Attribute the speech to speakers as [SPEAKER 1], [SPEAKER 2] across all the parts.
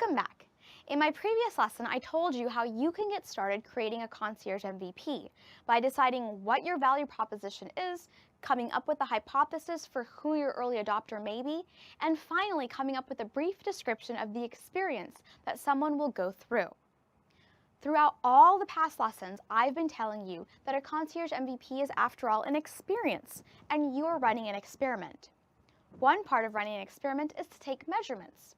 [SPEAKER 1] Welcome back. In my previous lesson, I told you how you can get started creating a concierge MVP by deciding what your value proposition is, coming up with a hypothesis for who your early adopter may be, and finally coming up with a brief description of the experience that someone will go through. Throughout all the past lessons, I've been telling you that a concierge MVP is, after all, an experience, and you're running an experiment. One part of running an experiment is to take measurements.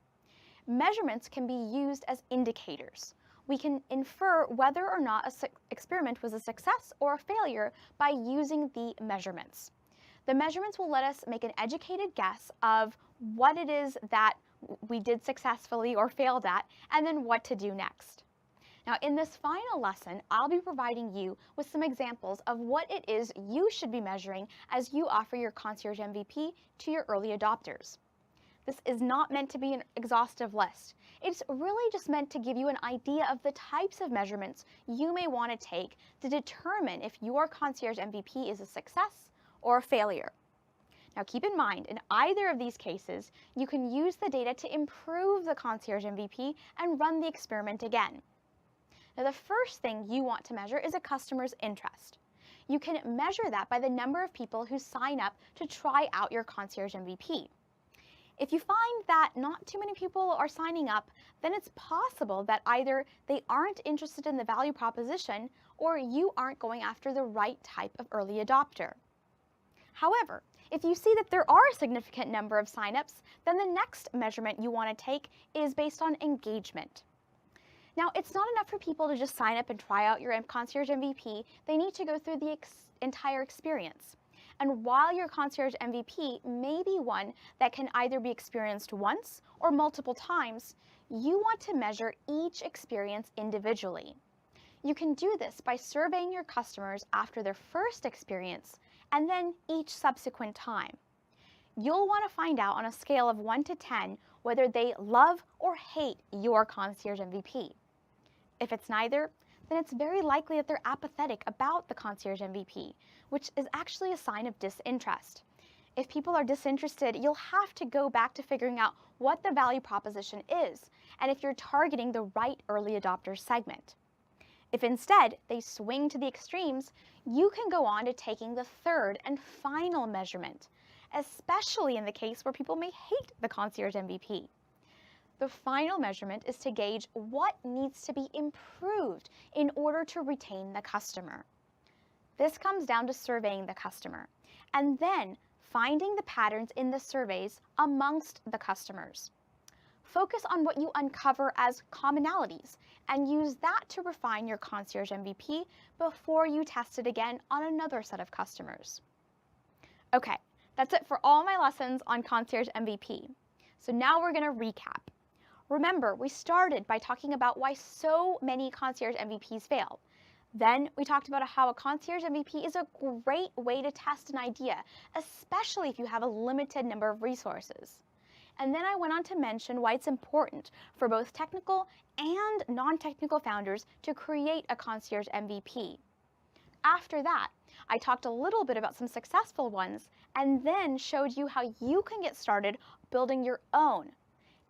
[SPEAKER 1] Measurements can be used as indicators. We can infer whether or not an experiment was a success or a failure by using the measurements. The measurements will let us make an educated guess of what it is that we did successfully or failed at, and then what to do next. Now, in this final lesson, I'll be providing you with some examples of what it is you should be measuring as you offer your concierge MVP to your early adopters. This is not meant to be an exhaustive list. It's really just meant to give you an idea of the types of measurements you may want to take to determine if your concierge MVP is a success or a failure. Now keep in mind, in either of these cases, you can use the data to improve the concierge MVP and run the experiment again. Now the first thing you want to measure is a customer's interest. You can measure that by the number of people who sign up to try out your concierge MVP. If you find that not too many people are signing up, then it's possible that either they aren't interested in the value proposition or you aren't going after the right type of early adopter. However, if you see that there are a significant number of signups, then the next measurement you want to take is based on engagement. Now, it's not enough for people to just sign up and try out your concierge MVP. They need to go through the entire experience. And while your concierge MVP may be one that can either be experienced once or multiple times, you want to measure each experience individually. You can do this by surveying your customers after their first experience and then each subsequent time. You'll want to find out on a scale of 1 to 10 whether they love or hate your concierge MVP. If it's neither, then it's very likely that they're apathetic about the concierge MVP, which is actually a sign of disinterest. If people are disinterested, you'll have to go back to figuring out what the value proposition is, and if you're targeting the right early adopter segment. If instead they swing to the extremes, you can go on to taking the third and final measurement, especially in the case where people may hate the concierge MVP. The final measurement is to gauge what needs to be improved in order to retain the customer. This comes down to surveying the customer and then finding the patterns in the surveys amongst the customers. Focus on what you uncover as commonalities and use that to refine your concierge MVP before you test it again on another set of customers. Okay, that's it for all my lessons on concierge MVP. So now we're going to recap. Remember, we started by talking about why so many concierge MVPs fail. Then we talked about how a concierge MVP is a great way to test an idea, especially if you have a limited number of resources. And then I went on to mention why it's important for both technical and non-technical founders to create a concierge MVP. After that, I talked a little bit about some successful ones and then showed you how you can get started building your own.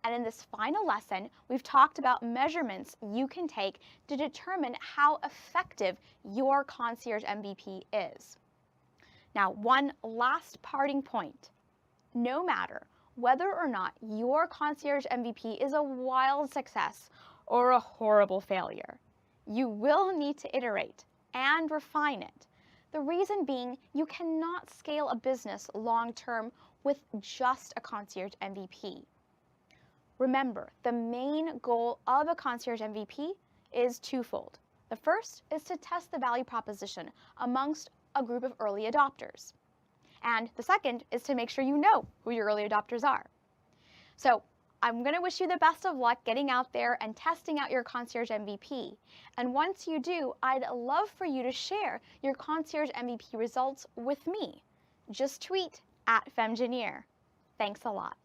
[SPEAKER 1] And in this final lesson, we've talked about measurements you can take to determine how effective your concierge MVP is. Now, one last parting point. No matter whether or not your concierge MVP is a wild success or a horrible failure, you will need to iterate and refine it. The reason being, you cannot scale a business long-term with just a concierge MVP. Remember, the main goal of a concierge MVP is twofold. The first is to test the value proposition amongst a group of early adopters. And the second is to make sure you know who your early adopters are. So I'm going to wish you the best of luck getting out there and testing out your concierge MVP. And once you do, I'd love for you to share your concierge MVP results with me. Just tweet @Femgineer. Thanks a lot.